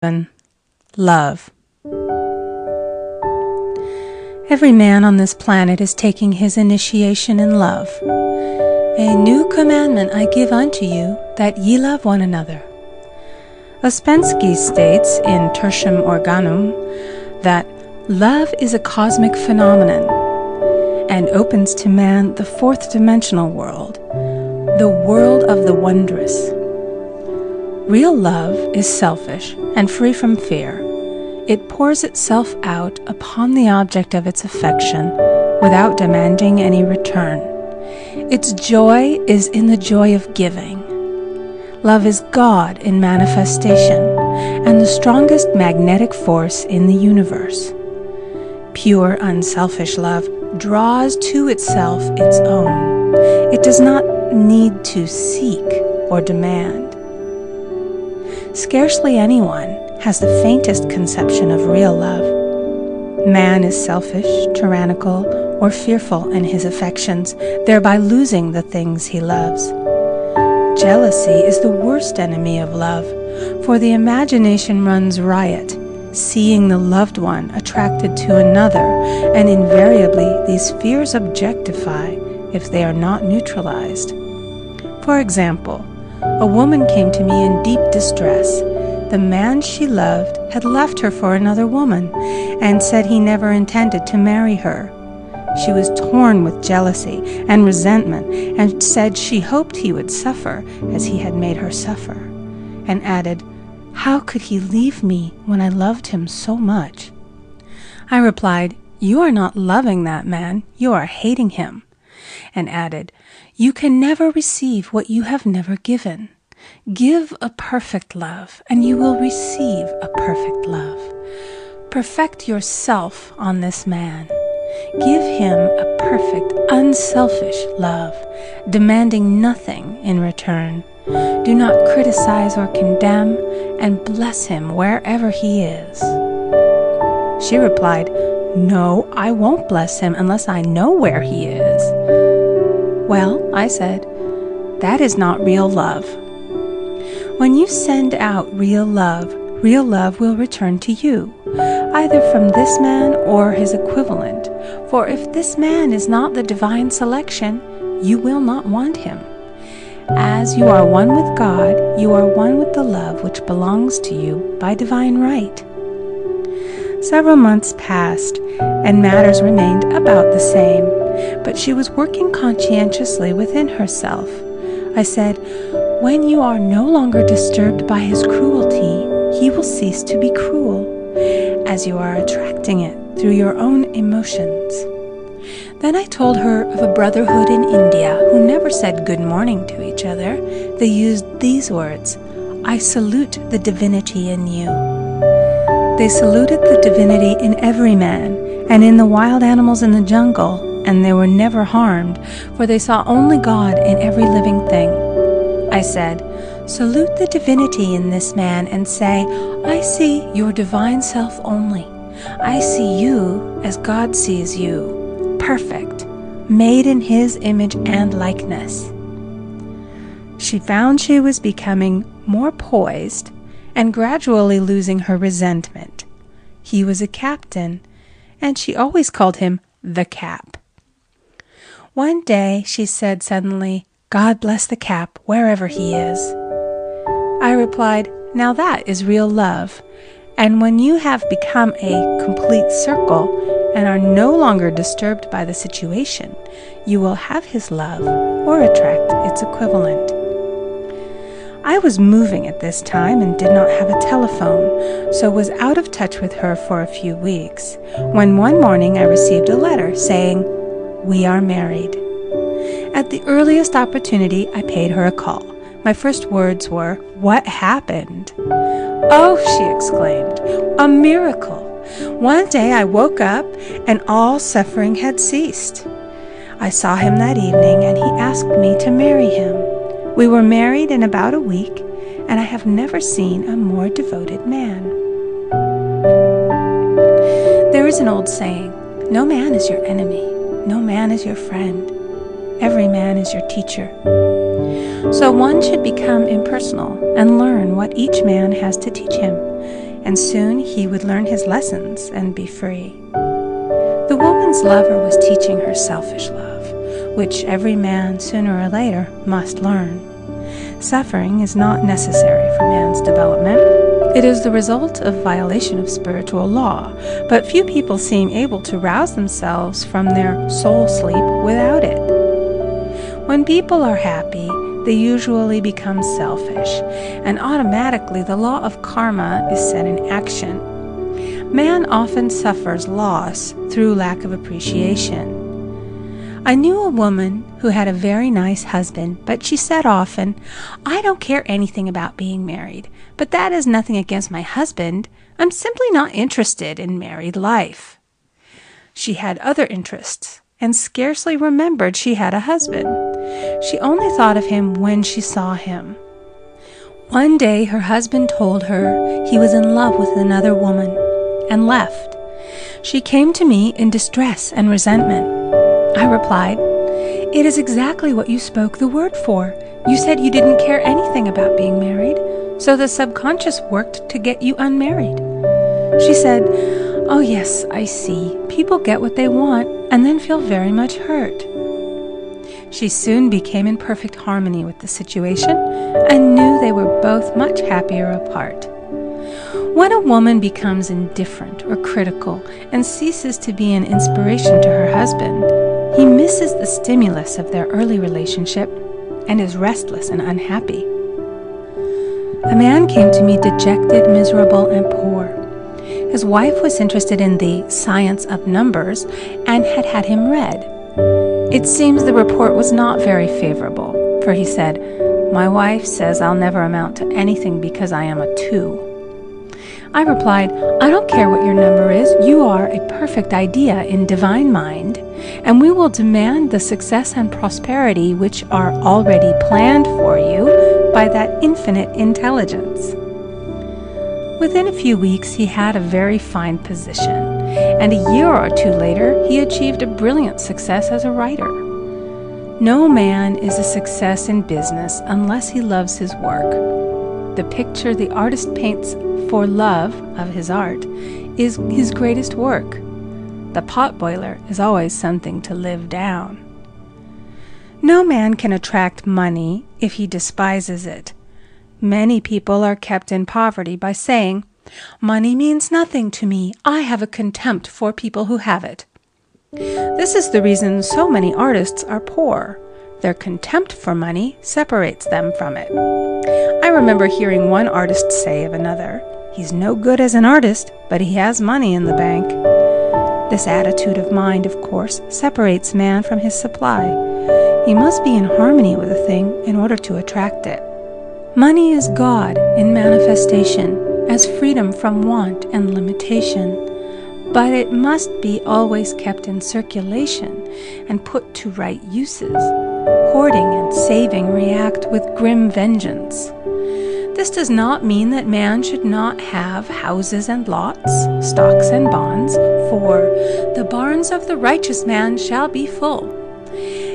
Love. Every man on this planet is taking his initiation in love. A new commandment I give unto you, that ye love one another. Ouspensky states in Tertium Organum that love is a cosmic phenomenon and opens to man the fourth dimensional world, the world of the wondrous. Real love is selfish and free from fear. It pours itself out upon the object of its affection without demanding any return. Its joy is in the joy of giving. Love is God in manifestation and the strongest magnetic force in the universe. Pure, unselfish love draws to itself its own. It does not need to seek or demand. Scarcely anyone has the faintest conception of real love. Man is selfish, tyrannical, or fearful in his affections, thereby losing the things he loves. Jealousy is the worst enemy of love, for the imagination runs riot, seeing the loved one attracted to another, and invariably these fears objectify if they are not neutralized. For example, a woman came to me in deep distress. The man she loved had left her for another woman and said he never intended to marry her. She was torn with jealousy and resentment and said she hoped he would suffer as he had made her suffer, and added, "How could he leave me when I loved him so much?" I replied, "You are not loving that man, you are hating him," and added, "You can never receive what you have never given. Give a perfect love, and you will receive a perfect love. Perfect yourself on this man. Give him a perfect, unselfish love, demanding nothing in return. Do not criticize or condemn, and bless him wherever he is." She replied, "No, I won't bless him unless I know where he is." "Well," I said, "that is not real love. When you send out real love will return to you, either from this man or his equivalent. For if this man is not the divine selection, you will not want him. As you are one with God, you are one with the love which belongs to you by divine right." Several months passed, and matters remained about the same, but she was working conscientiously within herself. I said, "When you are no longer disturbed by his cruelty, he will cease to be cruel, as you are attracting it through your own emotions." Then I told her of a brotherhood in India who never said good morning to each other. They used these words, "I salute the divinity in you." They saluted the divinity in every man and in the wild animals in the jungle, and they were never harmed, for they saw only God in every living thing. I said, "Salute the divinity in this man and say, I see your divine self only. I see you as God sees you, perfect, made in his image and likeness." She found she was becoming more poised and gradually losing her resentment. He was a captain, and she always called him the Cap. One day she said suddenly, "God bless the Cap, wherever he is." I replied, "Now that is real love, and when you have become a complete circle and are no longer disturbed by the situation, you will have his love or attract its equivalent." I was moving at this time and did not have a telephone, so was out of touch with her for a few weeks, when one morning I received a letter saying, "We are married." At the earliest opportunity, I paid her a call. My first words were, "What happened?" "Oh," she exclaimed, "a miracle. One day I woke up and all suffering had ceased. I saw him that evening and he asked me to marry him. We were married in about a week, and I have never seen a more devoted man." There is an old saying, "No man is your enemy, no man is your friend. Every man is your teacher." So one should become impersonal and learn what each man has to teach him. and soon he would learn his lessons and be free. The woman's lover was teaching her selfish love, which every man sooner or later must learn. Suffering is not necessary for man's development. It is the result of violation of spiritual law, but few people seem able to rouse themselves from their soul sleep without it. When people are happy, they usually become selfish, and automatically the law of karma is set in action. Man often suffers loss through lack of appreciation. I knew a woman who had a very nice husband, but she said often, "I don't care anything about being married, but that is nothing against my husband. I'm simply not interested in married life." She had other interests, and scarcely remembered she had a husband. She only thought of him when she saw him. One day her husband told her he was in love with another woman, and left. She came to me in distress and resentment. I replied, "It is exactly what you spoke the word for. You said you didn't care anything about being married, so the subconscious worked to get you unmarried." She said, "Oh yes, I see. People get what they want and then feel very much hurt." She soon became in perfect harmony with the situation and knew they were both much happier apart. When a woman becomes indifferent or critical and ceases to be an inspiration to her husband, he misses the stimulus of their early relationship and is restless and unhappy. A man came to me dejected, miserable, and poor. His wife was interested in the science of numbers and had had him read. It seems the report was not very favorable, for he said, "My wife says I'll never amount to anything because I am a 2. I replied, "I don't care what your number is. You are a perfect idea in divine mind, and we will demand the success and prosperity which are already planned for you by that infinite intelligence." Within a few weeks, he had a very fine position, and a year or two later, he achieved a brilliant success as a writer. No man is a success in business unless he loves his work. The picture the artist paints for love of his art is his greatest work. The potboiler is always something to live down. No man can attract money if he despises it. Many people are kept in poverty by saying, "Money means nothing to me. I have a contempt for people who have it." This is the reason so many artists are poor. Their contempt for money separates them from it. I remember hearing one artist say of another, "He's no good as an artist, but he has money in the bank." This attitude of mind, of course, separates man from his supply. He must be in harmony with a thing in order to attract it. Money is God in manifestation, as freedom from want and limitation, but it must be always kept in circulation and put to right uses. Hoarding and saving react with grim vengeance. This does not mean that man should not have houses and lots, stocks and bonds, for the barns of the righteous man shall be full.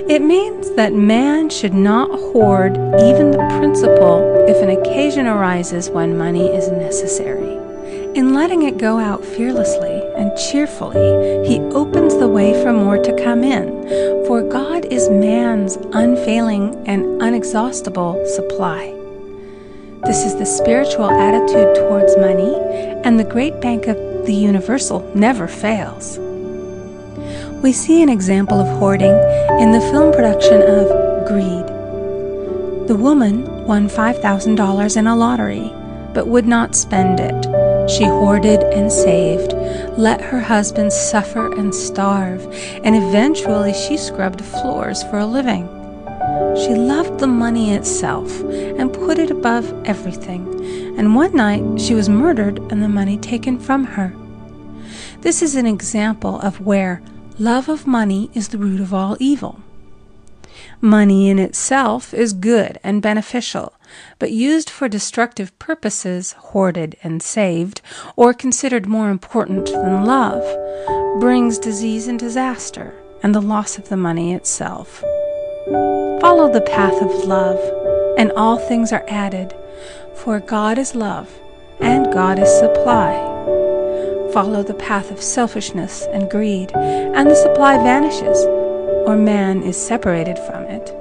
It means that man should not hoard even the principal if an occasion arises when money is necessary. In letting it go out fearlessly and cheerfully, he opens the way for more to come in, for God is man's unfailing and unexhaustible supply. This is the spiritual attitude towards money, and the great bank of the universal never fails. We see an example of hoarding in the film production of Greed. The woman won $5,000 in a lottery, but would not spend it. She hoarded and saved, let her husband suffer and starve, and eventually she scrubbed floors for a living. She loved the money itself and put it above everything, and one night she was murdered and the money taken from her. This is an example of where love of money is the root of all evil. Money in itself is good and beneficial, but used for destructive purposes, hoarded and saved, or considered more important than love, brings disease and disaster, and the loss of the money itself. Follow the path of love, and all things are added, for God is love, and God is supply. Follow the path of selfishness and greed, and the supply vanishes, or man is separated from it.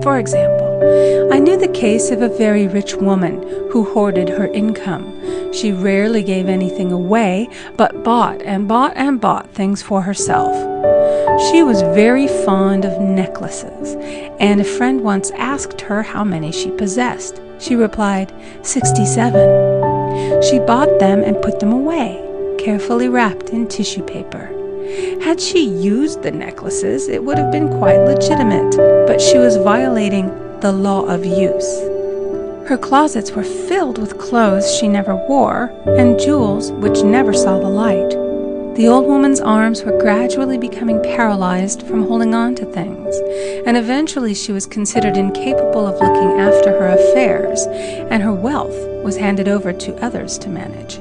For example, I knew the case of a very rich woman who hoarded her income. She rarely gave anything away, but bought and bought and bought things for herself. She was very fond of necklaces, and a friend once asked her how many she possessed. She replied, 67. She bought them and put them away, carefully wrapped in tissue paper. Had she used the necklaces, it would have been quite legitimate, but she was violating the law of use. Her closets were filled with clothes she never wore and jewels which never saw the light. The old woman's arms were gradually becoming paralyzed from holding on to things, and eventually she was considered incapable of looking after her affairs, and her wealth was handed over to others to manage.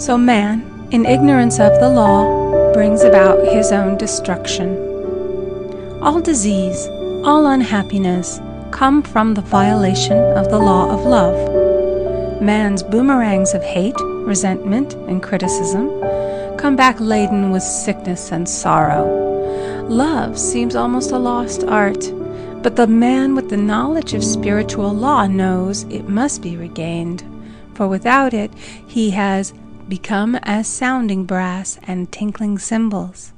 So man, in ignorance of the law, brings about his own destruction. All disease, all unhappiness come from the violation of the law of love. Man's boomerangs of hate, resentment, and criticism come back laden with sickness and sorrow. Love seems almost a lost art, but the man with the knowledge of spiritual law knows it must be regained, for without it he has become as sounding brass and tinkling cymbals.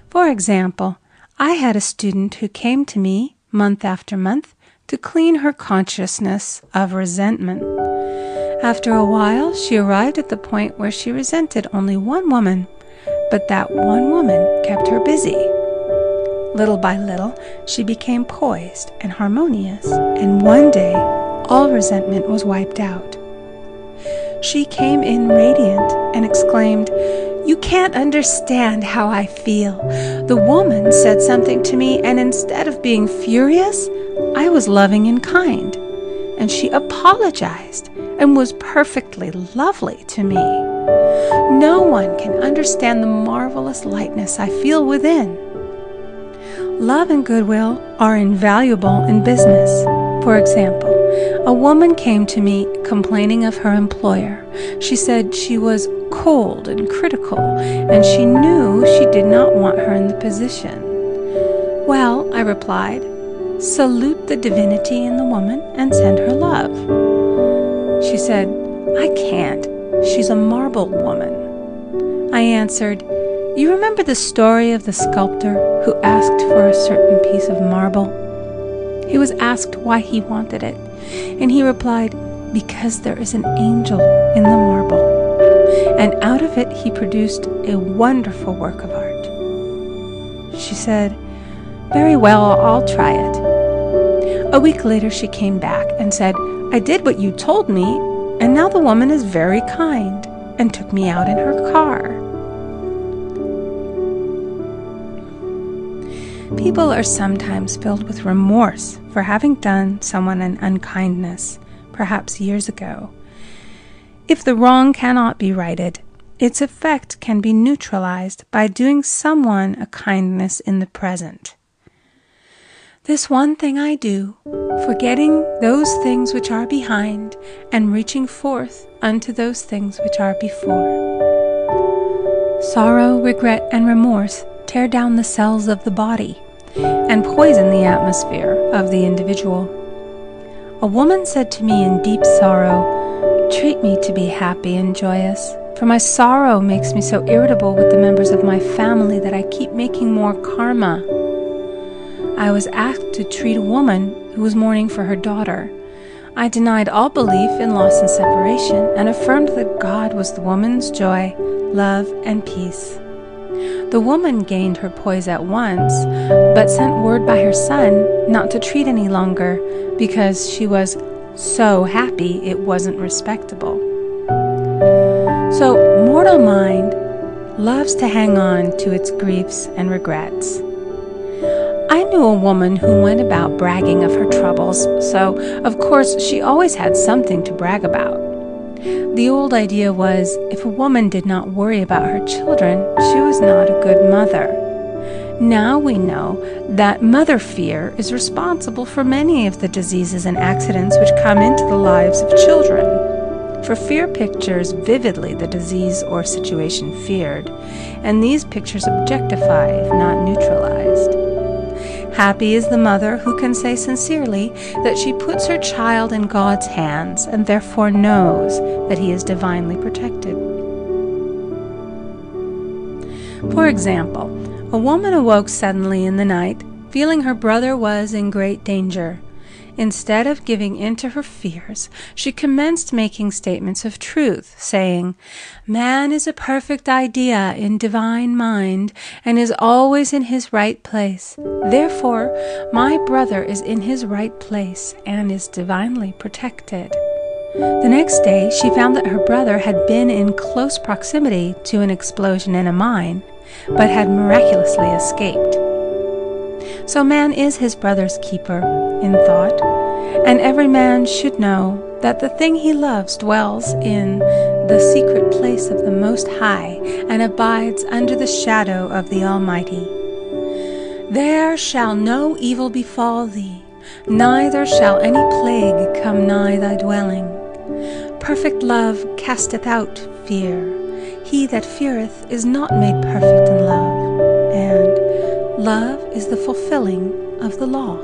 For example, I had a student who came to me month after month to clean her consciousness of resentment. After a while, she arrived at the point where she resented only one woman, but that one woman kept her busy. Little by little, she became poised and harmonious, and one day, all resentment was wiped out. She came in radiant and exclaimed, "You can't understand how I feel. The woman said something to me, and instead of being furious, I was loving and kind. And she apologized and was perfectly lovely to me. No one can understand the marvelous lightness I feel within." Love and goodwill are invaluable in business. For example, a woman came to me complaining of her employer. She said she was cold and critical, and she knew she did not want her in the position. "Well," I replied, "salute the divinity in the woman and send her love." She said, "I can't. She's a marble woman." I answered, "You remember the story of the sculptor who asked for a certain piece of marble? He was asked why he wanted it, and he replied, 'Because there is an angel in the marble.' And out of it he produced a wonderful work of art." She said, "Very well, I'll try it." A week later she came back and said, "I did what you told me, and now the woman is very kind," and took me out in her car. People are sometimes filled with remorse for having done someone an unkindness, perhaps years ago. If the wrong cannot be righted, its effect can be neutralized by doing someone a kindness in the present. This one thing I do, forgetting those things which are behind, and reaching forth unto those things which are before. Sorrow, regret, and remorse tear down the cells of the body and poison the atmosphere of the individual. A woman said to me in deep sorrow, "Treat me to be happy and joyous, for my sorrow makes me so irritable with the members of my family that I keep making more karma." I was asked to treat a woman who was mourning for her daughter. I denied all belief in loss and separation and affirmed that God was the woman's joy, love, and peace. The woman gained her poise at once, but sent word by her son not to treat any longer because she was so happy it wasn't respectable. So mortal mind loves to hang on to its griefs and regrets. I knew a woman who went about bragging of her troubles, so of course she always had something to brag about. The old idea was if a woman did not worry about her children, she was not a good mother. Now we know that mother fear is responsible for many of the diseases and accidents which come into the lives of children. For fear pictures vividly the disease or situation feared, and these pictures objectify if not neutralized. Happy is the mother who can say sincerely that she puts her child in God's hands and therefore knows that he is divinely protected. For example, a woman awoke suddenly in the night, feeling her brother was in great danger. Instead of giving in to her fears, she commenced making statements of truth, saying, "Man is a perfect idea in divine mind, and is always in his right place. Therefore, my brother is in his right place, and is divinely protected." The next day, she found that her brother had been in close proximity to an explosion in a mine, but had miraculously escaped. So man is his brother's keeper, in thought, and every man should know that the thing he loves dwells in the secret place of the Most High, and abides under the shadow of the Almighty. There shall no evil befall thee, neither shall any plague come nigh thy dwelling. Perfect love casteth out fear. He that feareth is not made perfect in love, and love is the fulfilling of the law.